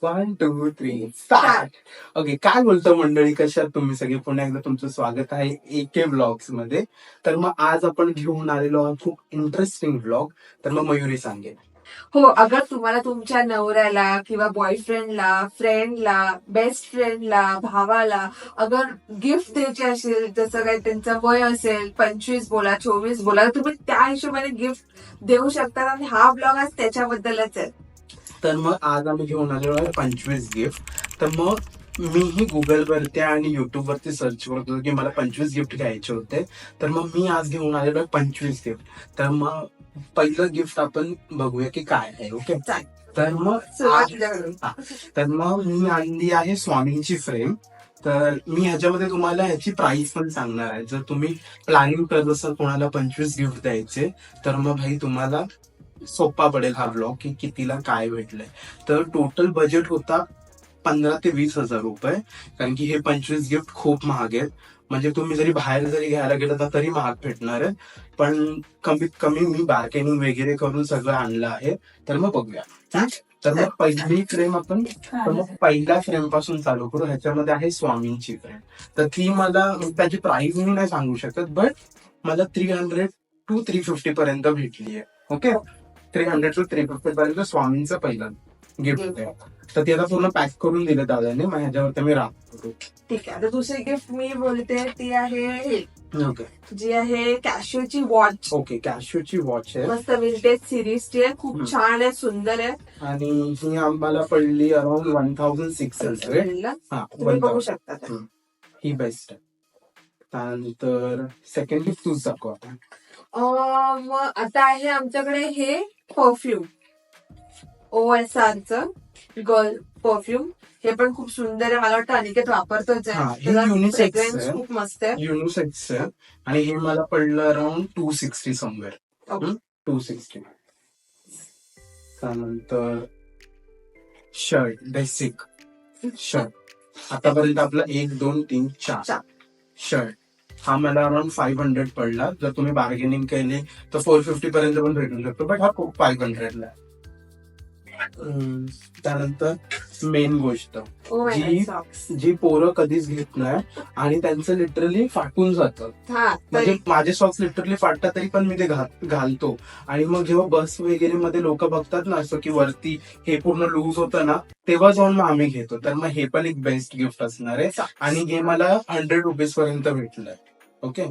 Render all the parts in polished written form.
1, 2, 3 start. Okay, काय बोलतो मंडळी, कशात तुम्ही सगळे? पुन्हा एकदा तुमचं स्वागत आहे AK व्लॉग्स मध्ये. तर मग आज आपण घेऊन आलेलो आहोत खूप इंटरेस्टिंग व्लॉग. तर मग मयुरी सांगेल. हो, अगर तुम्हाला तुमच्या नवऱ्याला किंवा बॉयफ्रेंडला, फ्रेंडला, बेस्ट फ्रेंडला, भावाला अगर गिफ्ट द्यायची असेल, जसं काही त्यांचं वय असेल 25 बोला 24 बोला, तुम्ही त्या हिशोबाने गिफ्ट देऊ शकता. आणि हा ब्लॉग आज त्याच्याबद्दलच आहे. तर मग आज आम्ही घेऊन आलेलो आहे 25 गिफ्ट. तर मग मीही गुगलवरती आणि युट्यूबवरती सर्च करत होतो की मला 25 गिफ्ट घ्यायचे होते. तर मग मी आज घेऊन आलेलो आहे 25 गिफ्ट. तर मग पहिलं गिफ्ट आपण बघूया की काय आहे. ओके, चालेल. तर मग सुरुवातीला करू. तर मग मी आणली आहे स्वामींची फ्रेम. तर मी ह्याच्यामध्ये तुम्हाला ह्याची प्राइस पण सांगणार आहे. जर तुम्ही प्लॅनिंग करत असाल कोणाला 25 गिफ्ट द्यायचे, तर मग भाई तुम्हाला सोपा पडेल हा ब्लॉग की कितीला काय भेटलंय. तर टोटल बजेट होता 15 ते 20 हजार रुपये. कारण की हे 25 गिफ्ट खूप महाग आहेत. म्हणजे तुम्ही जरी बाहेर जरी घ्यायला गेलं तर तरी महाग भेटणार आहे. पण कमीत कमी मी बार्गेनिंग वगैरे करून सगळं आणलं आहे. तर मग बघूया. तर मग पहिली फ्रेम आपण, तर मग पहिल्या फ्रेम पासून चालू करू. ह्याच्यामध्ये आहे स्वामींची फ्रेम. तर ती मला त्याची प्राइस मी नाही सांगू शकत, बट मला 300 to 350 पर्यंत भेटली आहे. ओके, 300 to 350 पर्यंत स्वामींचं पहिलं गिफ्ट आहे. तर ती आता पूर्ण पॅक करून दिलं दादाने. मग ह्याच्यावरती मी राहतो. ठीक आहे, आता दुसरी गिफ्ट मी बोलते ती आहे ओके जी आहे कॅशिओची वॉच. ओके, कॅशिओची वॉच आहे मस्त विंटेज सिरीजची आहे, खूप छान आहे, सुंदर आहे. आणि ही आम्हाला पडली अराउंड 1600. हा, तुम्ही बघू 1000. शकता ते. ही बेस्ट आहे. त्यानंतर सेकंड गिफ्ट तूच दाखव आता. मग आता आहे आमच्याकडे हे परफ्यूम, OSRचं गर्ल परफ्यूम. हे पण खूप सुंदर आहे, मला वाटतं अनिकेत वापरतोच हा, आहे. हे त्याचा unisex फ्रेग्रन्स आहे. खूप मस्त आहे. युनिसेक्स आहे आणि हे मला पडलं अराउंड 260 समवेअर. Okay. 260. त्यानंतर शर्ट, बेसिक शर्ट. आतापर्यंत आपला 1, 2, 3, 4 चार. शर्ट. हा मला अराउंड 500 पडला. जर तुम्ही बार्गेनिंग केली तर 450 पर्यंत पण भेटू शकतो, बट हा खूप 500 ला. त्यानंतर मेन गोष्ट Oh my God, G socks. जी पोरं कधीच घेत नाही आणि त्यांचं लिटरली फाटून जातं. हा, म्हणजे तरी माझे सॉक्स लिटरली फाटतात तरी पण मी ते घालतो. आणि मग जेव्हा बस वगैरे मध्ये लोक बघतात ना असं की वरती हे पूर्ण लूज होतं ना, तेव्हा जाऊन मग आम्ही घेतो. तर मग हे पण एक बेस्ट गिफ्ट असणार आहे. आणि हे मला 100 रुपीज पर्यंत भेटलंय. ओके,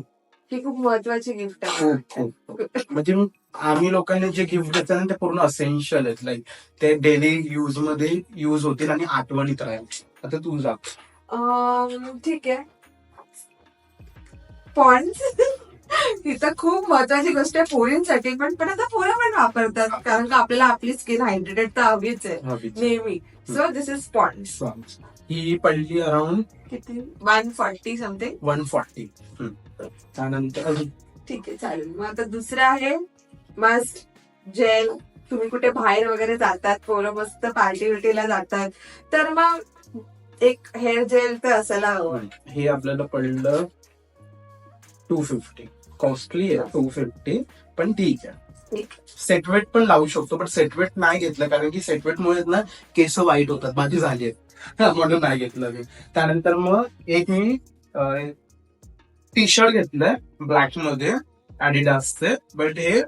ही खूप महत्वाची गिफ्ट आहे. खूप खूप म्हणजे आम्ही लोकांनी जे गिफ्ट देतात ना ते पूर्ण असेन्शियल आहेत. लाईक ते डेली यूज मध्ये यूज होतील आणि आठवणीत राहील. आता तू जा. ठीक आहे, पॉन्ड्स. ही तर खूप महत्वाची गोष्ट आहे पोरींसाठी, पण आता पोरं पण वापरतात, कारण का आपल्याला आपली स्किन हायड्रेटेड तर हवीच आहे नेहमी. So this is Pond's. ही पडली अराउंड किती? 140 समथिंग. 140. त्यानंतर ठीक आहे, चालेल. मग आता दुसरं आहे मस्ट जेल. तुम्ही कुठे बाहेर वगैरे जातात, पोरं मस्त पार्टी बिर्टीला जातात, तर मग एक हेअर जेल तर असायला हवं. हे आपल्याला पडलं 250. कॉस्टली आहे 250, पण ठीक आहे. सेटवेट पण लावू शकतो, पण सेटवेट नाही घेतलं कारण की सेटवेट मुळे ना केस वाईट होतात. माझी झाली आहेत म्हणून नाही घेतलं मी. त्यानंतर मग एक मी टी शर्ट घेतलंय ब्लॅक मध्ये ऍडिडासचे, बट हे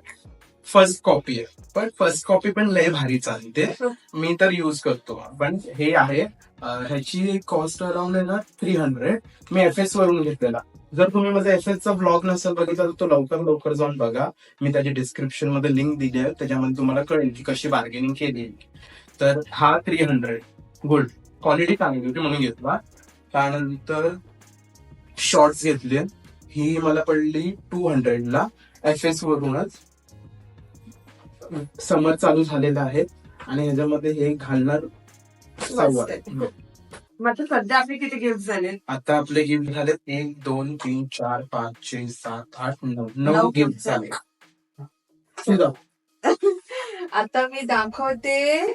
फर्स्ट कॉपी आहे. पण फर्स्ट कॉपी पण लय भारी चालते, मी तर युज करतो. पण हे आहे ह्याची कॉस्ट अराउंड आहे ना 300. मी FS वरून घेतलेला. जर तुम्ही माझा FS चा ब्लॉग नसेल बघितला तर तो लवकर जाऊन बघा. मी त्याची डिस्क्रिप्शन मध्ये लिंक दिली आहे, त्याच्यामध्ये तुम्हाला कळेल की कशी बार्गेनिंग केली. तर हा 300 गुड क्वालिटी चांगली होती म्हणून घेतला. त्यानंतर शॉर्ट्स घेतले. ही मला पडली 200 ला FS वरूनच. समर चालू झालेलं आहे आणि ह्याच्यामध्ये हे घालणार सव्वा. मग आता सध्या आपले किती गिफ्ट झाले? आता आपले गिफ्ट झालेत 1, 2, 3, 4, 5, 6, 7, 8, 9 गिफ्ट झाले. आता मी दाखवते.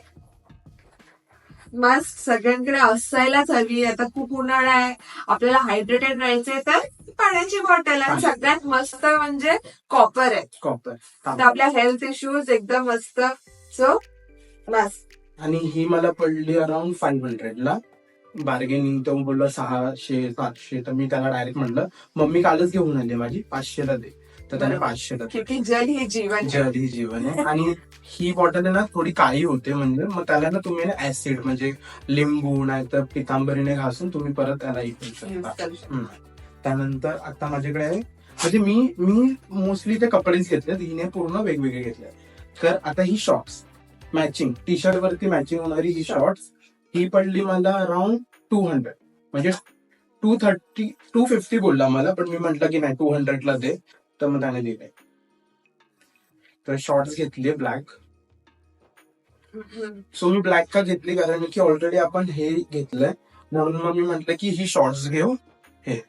मास्क सगळ्यांकडे असायलाच हवी. आता खूप उन्हाळा आहे, आपल्याला हायड्रेटेड राहायचंय, तर पाण्याची बॉटल आहे. सगळ्यात मस्त म्हणजे कॉपर आहे. कॉपर तर आपल्या हेल्थ इश्यूज एकदम मस्त. सो मास्क आणि ही मला पडली अराउंड 500ला. बार्गेनिंग तो बोलला 600-700, तर मी त्याला डायरेक्ट म्हणलं मम्मी कालच घेऊन आली माझी, 500ला दे. तर त्याने 500ला दिली. क्योंकि जल ही जीवन है. जल ही जीवन आहे. आणि ही बॉटल आहे ना थोडी काळी होते, म्हणजे मग त्याला ना तुम्ही ना ऍसिड म्हणजे लिंबू नाही तर पितांबरीने घासून तुम्ही परत त्याला इथे Use शकता. करू शकतो. त्यानंतर आता माझ्याकडे आहे, म्हणजे मी मोस्टली ते कपडेच घेतले, हिने पूर्ण वेगवेगळे घेतले. तर आता ही शॉर्ट्स मॅचिंग, टी शर्ट वरती मॅचिंग होणारी ही शॉर्ट्स, ही पडली मला अराउंड 200, म्हणजे 250 बोलला मला, पण मी म्हंटल की नाही 200ला दे, तर मग त्याने दिले. तर शॉर्ट्स घेतली ब्लॅक. सो मी ब्लॅक का घेतली, कारण की ऑलरेडी आपण हे घेतलंय, म्हणून मग मी म्हंटल की ही शॉर्ट्स घेऊ हे.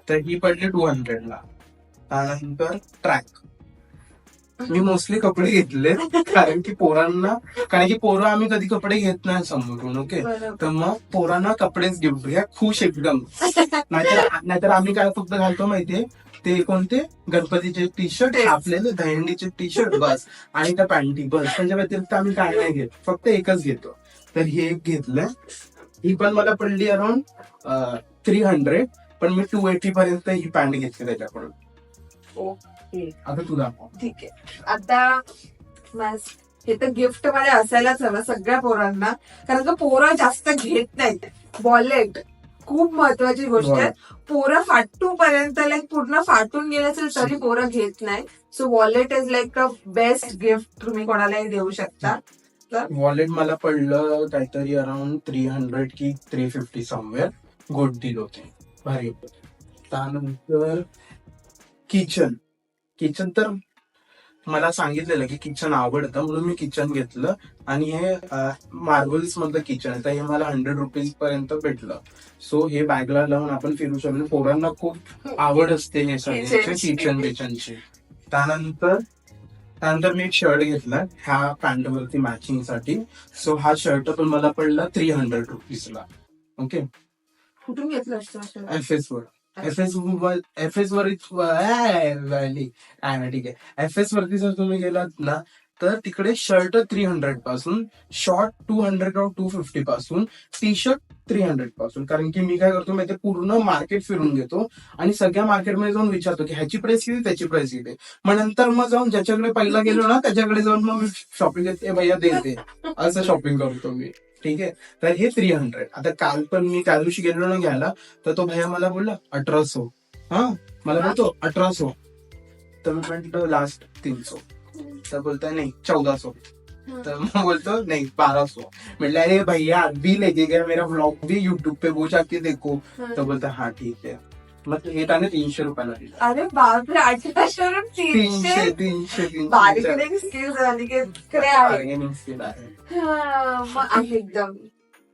तर ही पडली 200ला. त्यानंतर ट्रॅक, मी मोस्टली कपडे घेतले कारण की पोरं आम्ही कधी कपडे घेत नाही समोरून, ओके. बरोबर. तर मग पोरांना कपडेच गिफ्ट घ्या, खुश एकदम. नाहीतर आम्ही काय फक्त घालतो माहितीये, ते कोणते गणपतीचे टी शर्ट, तेच. आपल्याला दहीहंडीचे टी शर्ट बस, आणि त्या पॅन्टी बस. त्यांच्या व्यतिरिक्त आम्ही काय नाही घेत, फक्त एकच घेतो. तर हे एक घेतलंय. ही पण मला पडली अराउंड 300, पण मी 280 पर्यंत ही पॅन्ट घेतली त्याच्याकडून. ओके, आता तू दाखव. ठीक आहे. आता हे तर गिफ्ट मध्ये असायलाच हवं सगळ्या पोरांना, कारण का पोरं जास्त घेत नाहीत. वॉलेट खूप महत्वाची गोष्ट आहे. पोरं फाटू पर्यंत लाईक पूर्ण फाटून गेलं असेल तरी पोरं घेत नाही. So wallet is like a best gift तुम्ही कोणालाही देऊ शकता. वॉलेट मला पडलं काहीतरी अराउंड 300 की 350 समवेअर. गुड डील होते, भारी होतं. त्यानंतर किचन तर मला सांगितलेलं की किचन आवडतं, म्हणून मी किचन घेतलं. आणि हे मार्बल्स मधलं किचन आहे, तर हे मला 100 रुपीज पर्यंत भेटलं. सो हे बॅगला लावून आपण फिरू शकतो. पोरांना खूप आवड असते हे सगळे किचनची. त्यानंतर मी एक शर्ट घेतला ह्या पॅन्ट वरती मॅचिंग साठी. सो हा शर्ट पण मला पडला 300 रुपीजला, ओके. कुठून घेतलं असतं? एफएस वर. एफएस वर ठीक आहे. एफएस वरती जर तुम्ही गेलात ना, तर तिकडे शर्ट 300 पासून, शॉर्ट 200 or 250 पासून, टी शर्ट 300 पासून. कारण की मी काय करतो माहिती, पूर्ण मार्केट फिरून घेतो आणि सगळ्या मार्केटमध्ये जाऊन विचारतो की ह्याची प्राइस किती, त्याची प्राइस किती. मग नंतर मग जाऊन ज्याच्याकडे पहिला गेलो ना त्याच्याकडे जाऊन मग शॉपिंग करते, भैया दे असं शॉपिंग करतो मी, ठीक आहे. तर हे 300. आता काल पण मी त्या दिवशी गेलो ना घ्यायला, तर तो भैया मला बोलला 1800. हा, मला बोलतो 1800. तर मी म्हटलं लास्ट 300. तर बोलतोय नाही 1400. तर मैं बोलतो नहीं 1200. म्हटलं अरे भैया अभी लेके गया मेरा व्लॉग भी यूट्यूब पे, वो जाके देखो. तर बोलता हाँ ठीक है. मग हे त्याने 300 रुपयाला दिलं. अरे बापरे, 1800 तीनशे बार्गेनिंग स्किल झाली की इकडे आहे. बार्गेनिंग स्किल आहे. मग आहे एकदम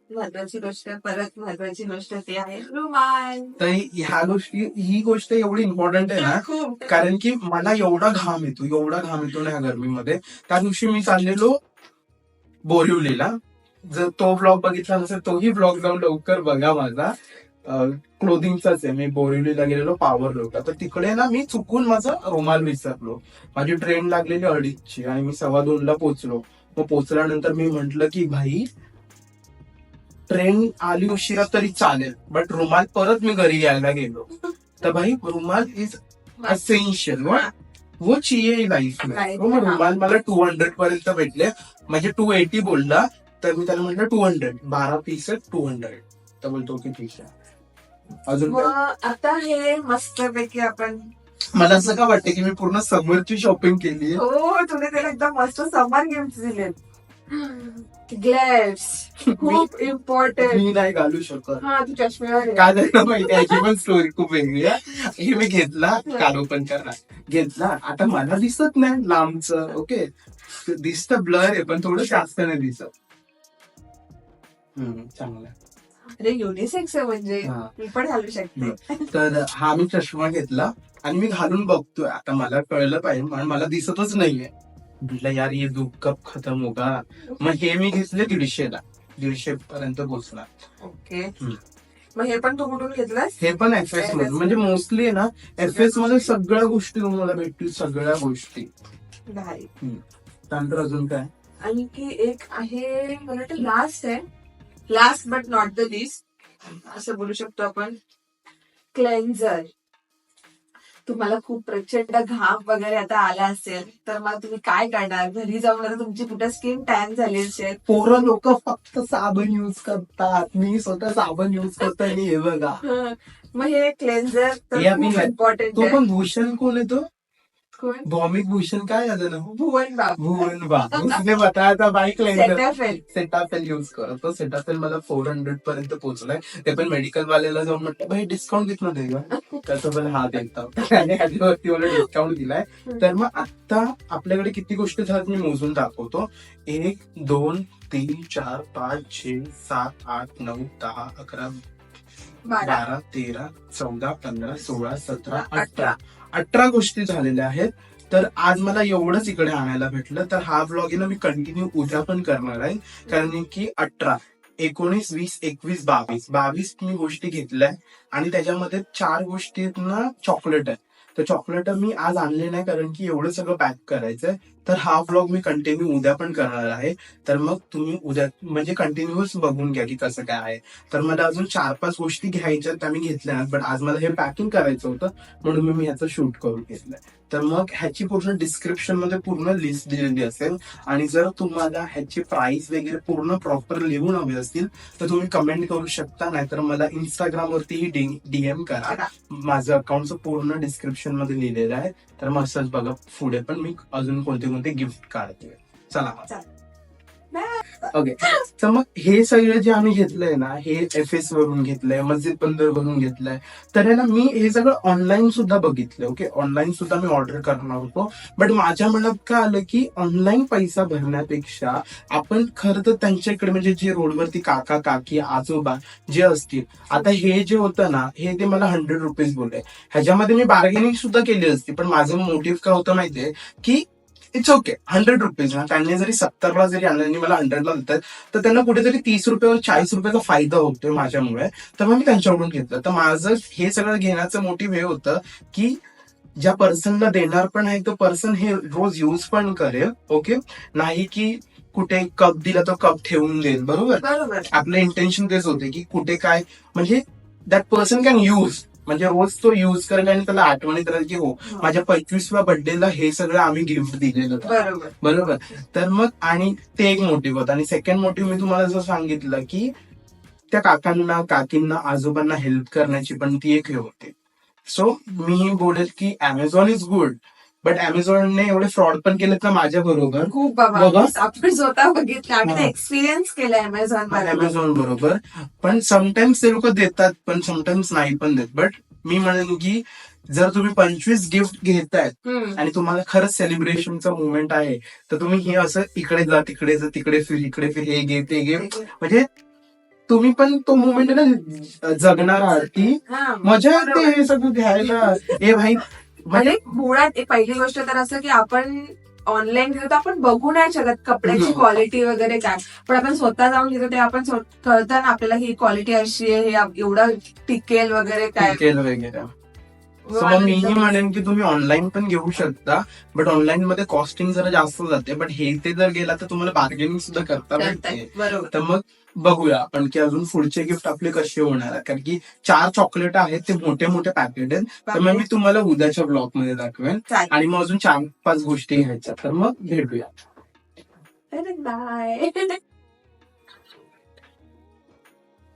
महत्वाची गोष्ट. परत महत्वाची गोष्ट ती आहे रुमाल. तर ही गोष्ट एवढी इम्पॉर्टंट आहे ना, खूप. कारण की मला एवढा घाम येतो ना ह्या गरमीमध्ये. त्या दिवशी मी चाललेलो बोरिवलीला. जर तो ब्लॉग बघितला नसेल तोही ब्लॉग जाऊन लवकर बघा माझा. क्लोदिंगचाच आहे. मी बोरिवलीला गेलेलो पॉवर लोकला, तर तिकडे ना मी चुकून माझा रुमाल विसरलो. माझी ट्रेन लागलेली 2:30ची आणि मी 2:15ला पोहोचलो. मग पोहोचल्यानंतर मी म्हंटल की भाई ट्रेन आली उशिरा तरी चालेल, बट रुमाल परत मी घरी यायला गेलो. तर भाई रुमाल इज असेन्शियल, वो चाहिए लाईफ में. मग रुमाल मला 200 पर्यंत भेटले, म्हणजे 280 बोलला. तर मी त्याला म्हटलं 200, 12 पीस 200. तर बोलतो की ठीक आहे. अजून मग आता हे मस्तपैकी आपण, मला असं का वाटतं की मी पूर्ण समरची शॉपिंग केली. हो तुम्ही त्याला एकदम मस्त समर गिफ्ट दिलेत. ग्लेव्स खूप इम्पॉर्टंट. मी नाही घालू शकत. हा, तू चष्म्यावर काय झालं माहिती, याची पण स्टोरी खूप वेगळी आहे. हे मी घेतला, काल ओपन करा घेतला. आता मला दिसत नाही लांबचं, ओके. दिसतं ब्लर आहे, पण थोडं जास्त नाही दिसत. चांगलं. अरे युनिसेक्स आहे म्हणजे हा. मी पण घालू शकते. तर हा मी चष्मा घेतला आणि मी घालून बघतोय. आता मला कळलं पाहिजे, कारण मला दिसतच नाहीये. म्हटलं यार ये दुःख कब खतम होगा. मग हे मी घेतले 150ला, 150 पर्यंत पोहोचला. ओके. मग हे पण तू कुठून घेतलास? हे पण एफएस मध्ये, म्हणजे मोस्टली ना एफएस मध्ये सगळ्या गोष्टी तुम्हाला भेटतील, सगळ्या गोष्टी. भारी. त्यानंतर अजून काय आणखी एक आहे मला वाटतं लास्ट आहे, last but not the list असं बोलू शकतो आपण, क्लेन्झर. तुम्हाला खूप प्रचंड घाम वगैरे आता आला असेल तर मग तुम्ही काय करणार, घरी जाऊन आता तुमची कुठे स्किन टॅन झाली असेल. पोरं लोक फक्त साबण युज करतात, मी स्वतः साबण युज करतो आणि हे बघा. मग हे क्लेन्झर तर हे आम्ही खूप इम्पॉर्टंट तो आहे. पण भूषण कोण आहे तो, कोण? भौमिक भूषण काय झालं ना, भुवन बाबू. भुवन बाबू. उसने बताया था बाईक सेटाफिल. सेटाफेल युज करतो. सेटाफेल मला 400 पर्यंत पोहोचलाय. ते पण मेडिकल वाल्याला जाऊन म्हटलं भाई डिस्काउंट कितना देगा, त्याचं पण हा देता त्याने ह्याच्यावरती मला डिस्काउंट दिलाय. तर मग आता आपल्याकडे किती गोष्टी झाल्यात मी मोजून दाखवतो. 1 2 3 4 5 6 7 8 9 10 11 12 13 14 15 16 17 18 18 गोष्टी झालेल्या आहेत. तर आज मला एवढंच इकडे आणायला भेटलं. तर हा व्लॉग आहे ना मी कंटिन्यू उद्या पण करणार आहे, कारण की 18 19 20 21 22 मी गोष्टी घेतल्या आणि त्याच्यामध्ये 4 गोष्टी आहेत ना चॉकलेट आहे. तर चॉकलेट मी आज आणले नाही कारण की एवढं सगळं पॅक करायचंय. तर हा व्लॉग मी कंटिन्यू उद्या पण करणार आहे. तर मग तुम्ही उद्या म्हणजे कंटिन्युअस बघून घ्या की कसं काय आहे. तर मला अजून 4-5 गोष्टी घ्यायच्या त्या मी घेतल्या, बट आज मला हे पॅकिंग करायचं होतं म्हणून मी ह्याचं शूट करून घेतलंय. तर मग ह्याची पूर्ण डिस्क्रिप्शन मध्ये पूर्ण लिस्ट दिलेली असेल आणि जर तुम्हाला ह्याची प्राइस वगैरे पूर्ण प्रॉपर लिहून हवी असतील तर तुम्ही कमेंट करू शकता, नाहीतर मला इंस्टाग्राम वरतीही डीएम करा. माझं अकाउंटचं पूर्ण डिस्क्रिप्शन मध्ये लिहिलेलं आहे. तर मग असंच बघा पुढे पण मी अजून कोणते कोणते गिफ्ट काढते. चला ओके. तर मग हे सगळं जे आम्ही घेतलंय ना, हे FS वरून घेतलंय, मस्जिद बंदर वरून घेतलंय. तर आहे ना मी हे सगळं ऑनलाईन सुद्धा बघितलं. ओके, ऑनलाईन सुद्धा मी ऑर्डर करणार होतो, बट माझ्या मनात काय आलं की ऑनलाईन पैसा भरण्यापेक्षा आपण खरं तर त्यांच्याकडे म्हणजे जे रोडवरती काका काकी आजोबा जे असतील, आता हे जे होतं ना हे ते मला 100 रुपीज बोलले. ह्याच्यामध्ये मी बार्गेनिंग सुद्धा केली असती, पण माझं मोटिव्ह काय होतं माहितीये की इट्स ओके 100 रुपीज ना, त्यांनी जरी 70ला जरी आणलं मला 100ला देतात तर त्यांना कुठेतरी 30 रुपये 40 रुपयाचा फायदा होतोय माझ्यामुळे. तर मग मी त्यांच्याकडून घेतलं. तर माझं हे सगळं घेण्याचं मोटिव्ह हे होतं की ज्या पर्सनला देणार पण आहे तो पर्सन हे रोज युज पण करेल. ओके, नाही की कुठे कप दिला तर कप ठेवून देईल. बरोबर, बरोबर. आपलं इंटेन्शन तेच होते की कुठे काय म्हणजे दॅट पर्सन कॅन यूज, म्हणजे रोज तो युज करेल आणि त्याला आठवणीत राहील की हो माझ्या 25व्या बर्थडेला हे सगळं आम्ही गिफ्ट दिलेलं होतं. बरोबर. तर मग आणि ते एक मोटिव्ह होतं. आणि सेकंड मोटिव्ह मी तुम्हाला जसं सांगितलं की त्या काकांना काकींना आजोबांना हेल्प करण्याची पण ती एक हे होते. सो मी बोलेल की अमेझॉन इज गुड, बट अमेझॉनने एवढे फ्रॉड पण केलेत ना माझ्या बरोबर खूप बाबा. आपण स्वतः बघितलं, आम्ही एक्सपिरियन्स केलाय अमेझॉन बरोबर. पण समटाइम्स ते लोक देतात पण समटाइम्स नाही पण देत. बट मी म्हणेन की जर तुम्ही 25 गिफ्ट घेतायत आणि तुम्हाला खरंच सेलिब्रेशनचा मुवमेंट आहे तर तुम्ही हे असं इकडे जा तिकडे जा तिकडे फिर इकडे फिर हे घे ते घे, म्हणजे तुम्ही पण तो मुवमेंट ना जगणार आहात. ती मजा येते हे सगळं घ्यायला. हे भाई म्हणजे मुळात पहिली गोष्ट तर असं की आपण ऑनलाईन घेतो तर आपण बघू नाही शकत कपड्याची क्वालिटी वगैरे काय, पण आपण स्वतः जाऊन घेतो ते आपण कळतं ना आपल्याला ही क्वालिटी अशी आहे, हे एवढं टिकेल वगैरे काय वगैरे. मग मीही म्हणेन की तुम्ही ऑनलाईन पण घेऊ शकता, बट ऑनलाईन मध्ये कॉस्टिंग जरा जास्त जाते. बट हे ते जर गेला तर तुम्हाला बार्गेनिंग सुद्धा करता येते. बरोबर. तर मग बघूया आपण की अजून पुढचे गिफ्ट आपले कसे होणार आहे, कारण की 4 चॉकलेट आहेत ते मोठे मोठे पॅकेट आहेत. तर मग मी तुम्हाला उद्याच्या ब्लॉग मध्ये दाखवेन आणि मग अजून 4-5 गोष्टी घ्यायच्या. तर मग भेटूया. बाय.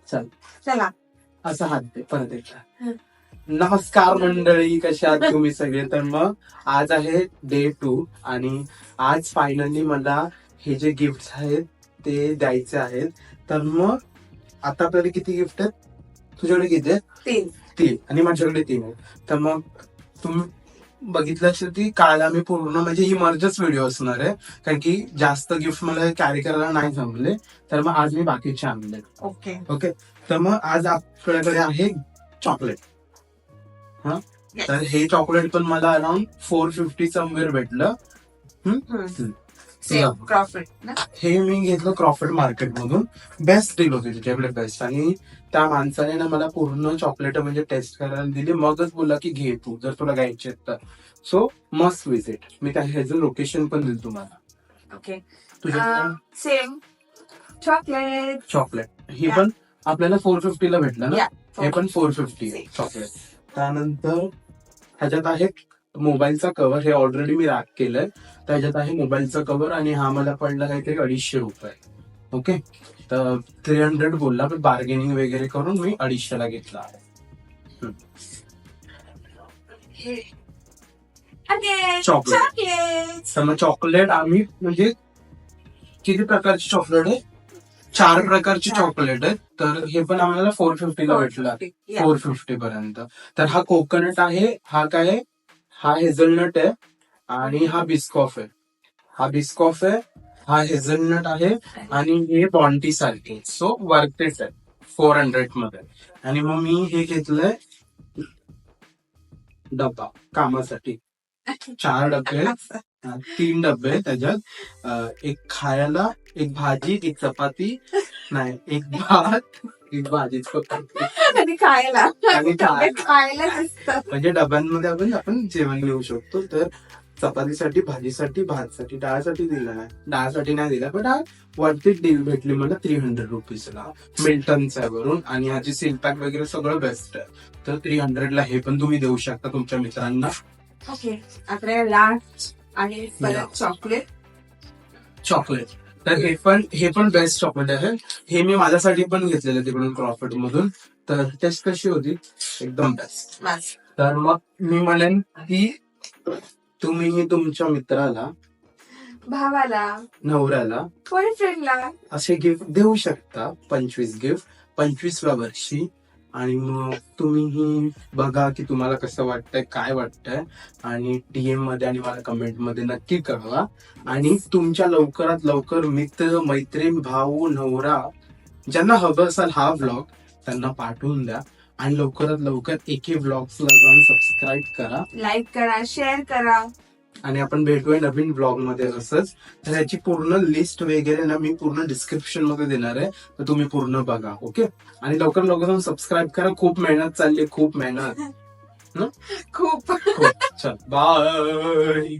चला असं हात दे परत एकदा. नमस्कार मंडळी, कशा आहात तुम्ही सगळे. तर मग आज आहे Day 2 आणि आज फायनली मला हे जे गिफ्ट आहेत ते द्यायचे आहेत. तर मग आता आपल्याला किती गिफ्ट आहेत, तुझ्याकडे किती आहेत? 3 आणि माझ्याकडे 3 आहेत. तर मग तुम्ही बघितलं असेल की काल आम्ही पूर्ण म्हणजे ही मर्जच व्हिडिओ असणार आहे, कारण की जास्त गिफ्ट मला कॅरी करायला नाही जमले. तर मग आज मी बाकीचे आणले. ओके. तर मग आज आपल्याकडे आहे चॉकलेट. हा, तर हे चॉकलेट पण मला अराउंड 450 समवेअर भेटलं. हे मी घेतलं क्रॉफर्ड मार्केट मधून. बेस्ट डील होती त्याच्याकडे, बेस्ट. आणि त्या माणसाने ना मला पूर्ण चॉकलेट म्हणजे टेस्ट करायला दिली, मगच बोला की घे तू जर तुला घ्यायचे तर. So must visit. मी त्या ह्याचं लोकेशन पण दिलं तुम्हाला. ओके. तुझ्या सेम चॉकलेट. चॉकलेट ही पण आपल्याला 450 ला भेटलं ना. या हे पण 450 आहे चॉकलेट. त्यानंतर ह्याच्यात आहे मोबाईलचा कव्हर. हे ऑलरेडी मी रॅप केलंय. त्याच्यात आहे मोबाईलचा कव्हर आणि हा मला पडला काहीतरी 250 रुपये. ओके, तर 300 बोलला, पण बार्गेनिंग वगैरे करून मी 250 ला घेतला आहे. चॉकलेट. चॉकलेट. तर मग चॉकलेट आम्ही म्हणजे किती प्रकारची चॉकलेट आहे? 4 प्रकारची चॉकलेट आहे. तर हे पण आम्हाला 450 ला भेटलं. 450 पर्यंत. तर हा कोकोनट आहे, हा काय आहे? हा हेझलनट आहे आणि हा बिस्कॉफ आहे. हा बिस्कॉफ आहे, हा हेझलनट आहे आणि हे बॉन्टी सारखे. सो वर्थ आहे 400 मध्ये. आणि मग मी हे घेतलंय डब्बा कामासाठी. 4 डबे आहेत. 3 डबे आहेत त्याच्यात. एक खायला, एक भाजी, एक चपाती, नाही एक भात, एक भाजी चपाती आणि खायला आणि खायला असतं. म्हणजे डब्यांमध्ये आपण जेवण घेऊ शकतो. तर चपातीसाठी, भाजीसाठी, भातसाठी, डाळसाठी दिलं नाही. डाळसाठी नाही दिला, पण वरती डील भेटली मला 300 रुपीजला मिल्टनच्या वरून. आणि ह्याची सील पॅक वगैरे सगळं बेस्ट आहे. तर 300 ला हे पण तुम्ही देऊ शकता तुमच्या मित्रांना. ओके, आता लास्ट आणि परत चॉकलेट. चॉकलेट. तर हे पण बेस्ट चॉकलेट आहे. हे मी माझ्यासाठी पण घेतलेलं तिकडून क्रॉफर्ड मधून. तर टेस्ट कशी होती? एकदम बेस्ट. तर मग मी म्हणेन की तुम्ही तुमच्या मित्राला, भावाला, नवऱ्याला बॉयफ्रेंडला असे गिफ्ट देऊ शकता. 25 गिफ्ट 25व्या वर्षी. आणि मग तुम्ही बघा की तुम्हाला कसं वाटतंय, काय वाटतंय. आणि DM मध्ये आणि मला कमेंट मध्ये नक्की कळवा. आणि तुमच्या लवकरात लवकर मित्र, मैत्रीण, भाऊ, नवरा ज्यांना हवं असेल हा व्लॉग त्यांना पाठवून द्या. आणि लवकरात लवकर एके व्लॉग्सला जाऊन सबस्क्राईब करा, लाईक करा, शेअर करा. आणि आपण भेटूया नवीन ब्लॉग मध्ये असंच. तर याची पूर्ण लिस्ट वगैरे ना मी पूर्ण डिस्क्रिप्शन मध्ये देणार आहे. तर तुम्ही पूर्ण बघा. ओके, आणि लवकर लवकर जाऊन सबस्क्राईब करा. खूप मेहनत चालली, खूप मेहनत. खूप चल बाय.